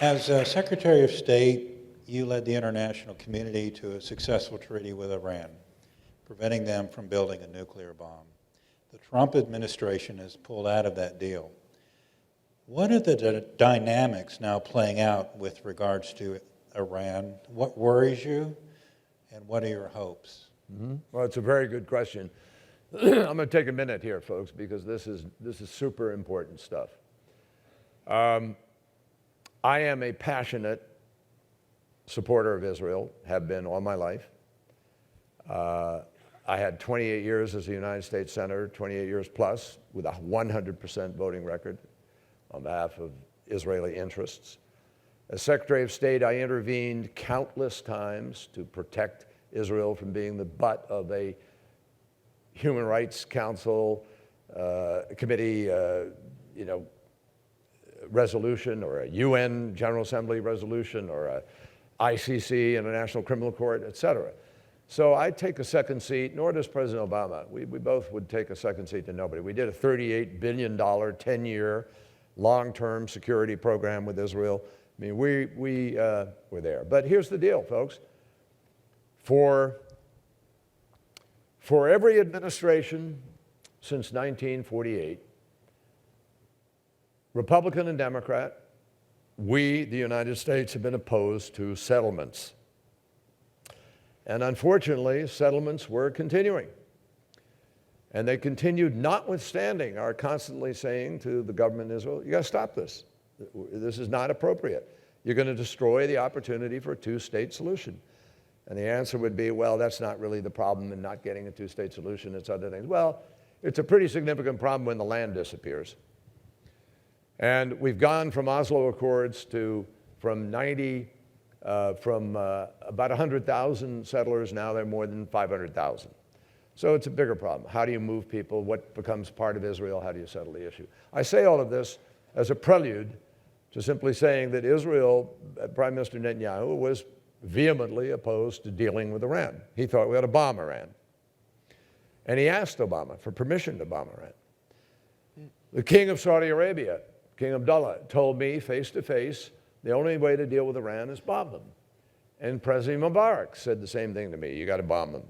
As Secretary of State, you led the international community to a successful treaty with Iran, preventing them from building a nuclear bomb. The Trump administration has pulled out of that deal. What are the dynamics now playing out with regards to Iran? What worries you, and what are your hopes? Mm-hmm. Well, it's a very good question. I'm going to take a minute here, folks, because this is super important stuff. I am a passionate supporter of Israel, have been all my life. I had 28 years as a United States Senator, 28 years plus, with a 100% voting record on behalf of Israeli interests. As Secretary of State, I intervened countless times to protect Israel from being the butt of a Human Rights Council committee, resolution, or a UN General Assembly resolution, or a ICC, International Criminal Court, et cetera. So I take a second seat, nor does President Obama. We both would take a second seat to nobody. We did a $38 billion, 10-year, long-term security program with Israel. I mean, we were there. But here's the deal, folks. For every administration since 1948, Republican and Democrat, we, the United States, have been opposed to settlements. And unfortunately, settlements were continuing. And they continued notwithstanding our constantly saying to the government in Israel, you got to stop this. This is not appropriate. You're going to destroy the opportunity for a two-state solution. And the answer would be, well, that's not really the problem in not getting a two-state solution. It's other things. Well, it's a pretty significant problem when the land disappears. And we've gone from Oslo Accords to from about 100,000 settlers. Now there are more than 500,000. So it's a bigger problem. How do you move people? What becomes part of Israel? How do you settle the issue? I say all of this as a prelude to simply saying that Israel, Prime Minister Netanyahu, was vehemently opposed to dealing with Iran. He thought we ought to bomb Iran. And he asked Obama for permission to bomb Iran. The King of Saudi Arabia, King Abdullah, told me face to face, the only way to deal with Iran is bomb them. And President Mubarak said the same thing to me, you got to bomb them.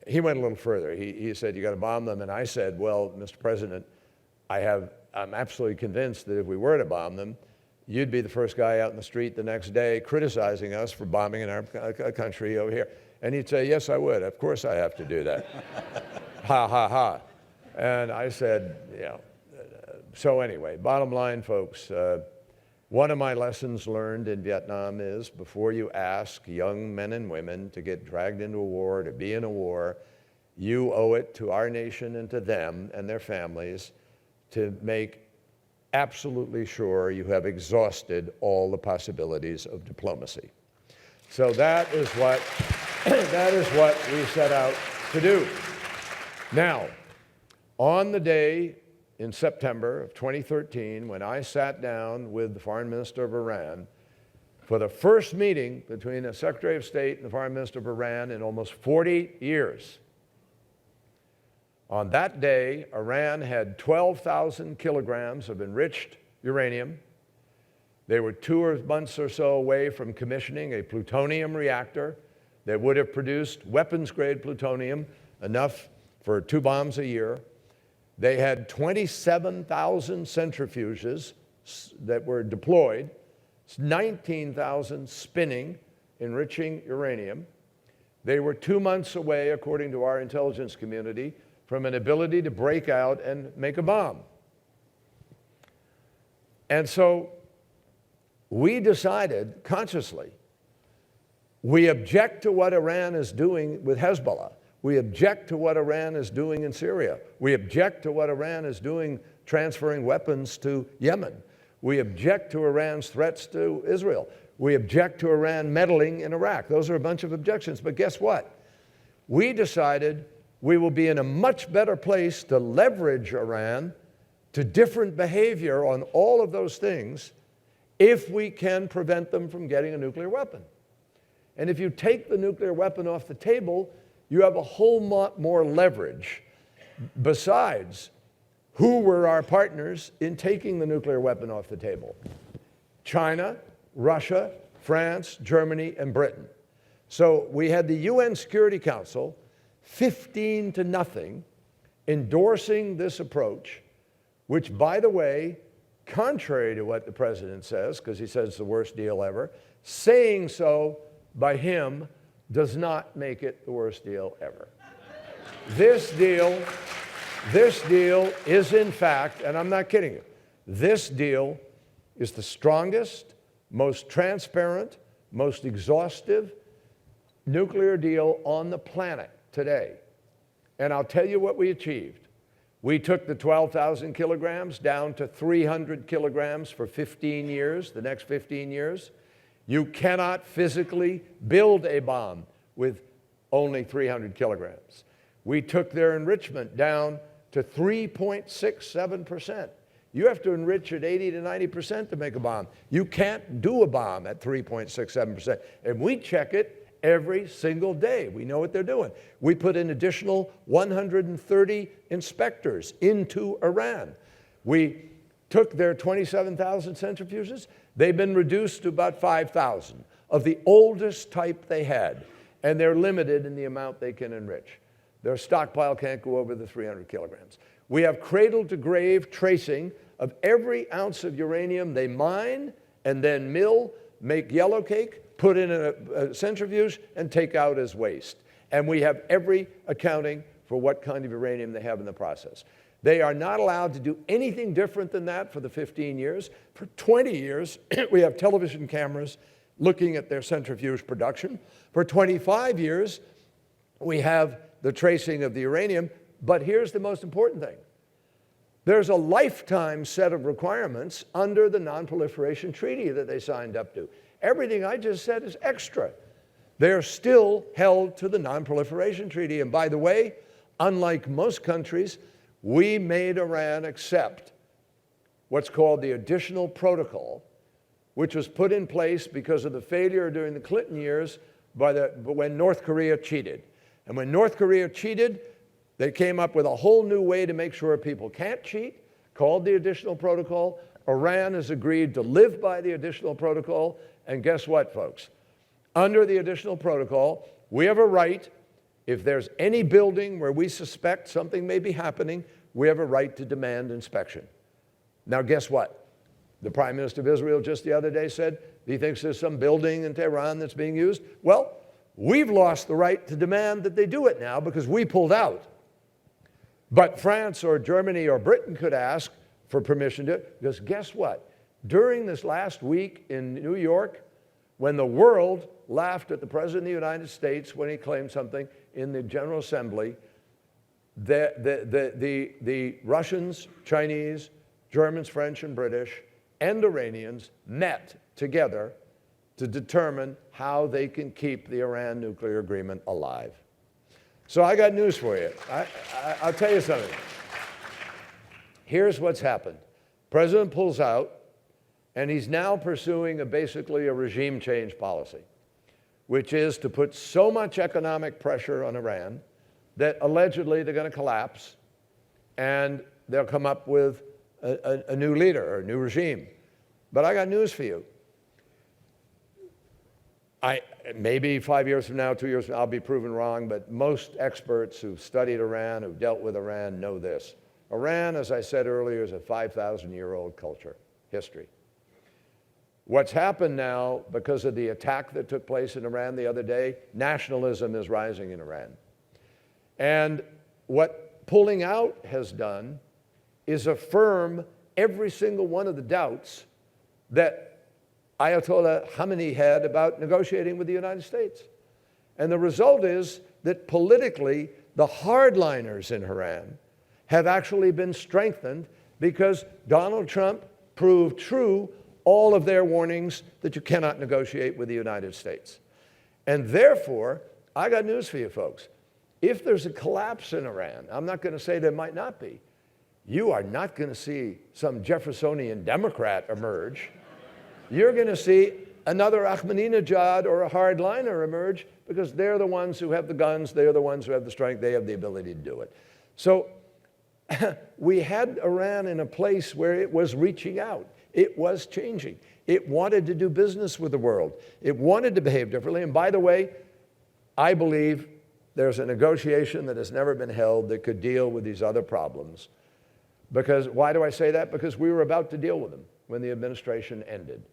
He went a little further. He said, you got to bomb them. And I said, well, Mr. President, I'm absolutely convinced that if we were to bomb them, you'd be the first guy out in the street the next day criticizing us for bombing in our country over here. And he'd say, yes, I would. Of course I have to do that. Ha, ha, ha. And I said, so anyway, bottom line, folks, one of my lessons learned in Vietnam is before you ask young men and women to get dragged into a war, to be in a war, you owe it to our nation and to them and their families to make absolutely sure you have exhausted all the possibilities of diplomacy. So that is what we set out to do. Now, on the day in September of 2013, when I sat down with the Foreign Minister of Iran for the first meeting between the Secretary of State and the Foreign Minister of Iran in almost 40 years, on that day, Iran had 12,000 kilograms of enriched uranium. They were 2 months or so away from commissioning a plutonium reactor that would have produced weapons-grade plutonium, enough for 2 bombs a year. They had 27,000 centrifuges that were deployed, 19,000 spinning, enriching uranium. They were 2 months away, according to our intelligence community, from an ability to break out and make a bomb. And so we decided consciously, we object to what Iran is doing with Hezbollah. We object to what Iran is doing in Syria. We object to what Iran is doing transferring weapons to Yemen. We object to Iran's threats to Israel. We object to Iran meddling in Iraq. Those are a bunch of objections. But guess what? We decided we will be in a much better place to leverage Iran to different behavior on all of those things if we can prevent them from getting a nuclear weapon. And if you take the nuclear weapon off the table, you have a whole lot more leverage besides who were our partners in taking the nuclear weapon off the table. China, Russia, France, Germany, and Britain. So we had the UN Security Council 15-0 endorsing this approach, which, by the way, contrary to what the president says, because he says it's the worst deal ever, saying so by him does not make it the worst deal ever. This deal is in fact, and I'm not kidding you, this deal is the strongest, most transparent, most exhaustive nuclear deal on the planet today. And I'll tell you what we achieved. We took the 12,000 kilograms down to 300 kilograms for 15 years, the next 15 years. You cannot physically build a bomb with only 300 kilograms. We took their enrichment down to 3.67%. You have to enrich at 80 to 90% to make a bomb. You can't do a bomb at 3.67%. And we check it every single day. We know what they're doing. We put an additional 130 inspectors into Iran. We took their 27,000 centrifuges. They've been reduced to about 5,000 of the oldest type they had, and they're limited in the amount they can enrich. Their stockpile can't go over the 300 kilograms. We have cradle-to-grave tracing of every ounce of uranium they mine and then mill, make yellow cake, put in a centrifuge, and take out as waste. And we have every accounting for what kind of uranium they have in the process. They are not allowed to do anything different than that for the 15 years. For 20 years, we have television cameras looking at their centrifuge production. For 25 years, we have the tracing of the uranium. But here's the most important thing. There's a lifetime set of requirements under the Non-Proliferation Treaty that they signed up to. Everything I just said is extra. They're still held to the Non-Proliferation Treaty. And by the way, unlike most countries, we made Iran accept what's called the Additional Protocol, which was put in place because of the failure during the Clinton years when North Korea cheated. And when North Korea cheated, they came up with a whole new way to make sure people can't cheat, called the Additional Protocol. Iran has agreed to live by the Additional Protocol. And guess what, folks? Under the Additional Protocol, we have a right, if there's any building where we suspect something may be happening, we have a right to demand inspection. Now, guess what? The Prime Minister of Israel just the other day said he thinks there's some building in Tehran that's being used. Well, we've lost the right to demand that they do it now because we pulled out. But France or Germany or Britain could ask for permission to, because guess what? During this last week in New York, when the world laughed at the President of the United States when he claimed something in the General Assembly, the Russians, Chinese, Germans, French, and British, and Iranians met together to determine how they can keep the Iran nuclear agreement alive. So I got news for you. I'll tell you something. Here's what's happened. President pulls out, and he's now pursuing basically a regime change policy, which is to put so much economic pressure on Iran that allegedly they're going to collapse, and they'll come up with a new leader or a new regime. But I got news for you. Maybe 5 years from now, 2 years from now, I'll be proven wrong, but most experts who've studied Iran, who've dealt with Iran, know this. Iran, as I said earlier, is a 5,000-year-old culture, history. What's happened now, because of the attack that took place in Iran the other day, nationalism is rising in Iran. And what pulling out has done is affirm every single one of the doubts that Ayatollah Khamenei had about negotiating with the United States. And the result is that politically, the hardliners in Iran have actually been strengthened because Donald Trump proved true all of their warnings that you cannot negotiate with the United States. And therefore, I got news for you folks. If there's a collapse in Iran, I'm not going to say there might not be, you are not going to see some Jeffersonian Democrat emerge. You're going to see another Ahmadinejad or a hardliner emerge because they're the ones who have the guns, they're the ones who have the strength, they have the ability to do it. So we had Iran in a place where it was reaching out. It was changing. It wanted to do business with the world. It wanted to behave differently. And by the way, I believe there's a negotiation that has never been held that could deal with these other problems. Because, why do I say that? Because we were about to deal with them when the administration ended.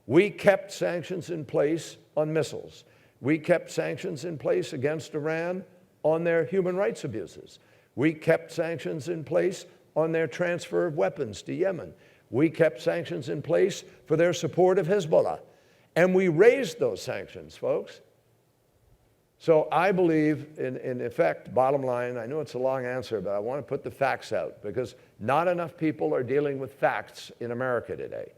We kept sanctions in place on missiles. We kept sanctions in place against Iran on their human rights abuses. We kept sanctions in place on their transfer of weapons to Yemen. We kept sanctions in place for their support of Hezbollah. And we raised those sanctions, folks. So I believe, in effect, bottom line, I know it's a long answer, but I want to put the facts out because not enough people are dealing with facts in America today.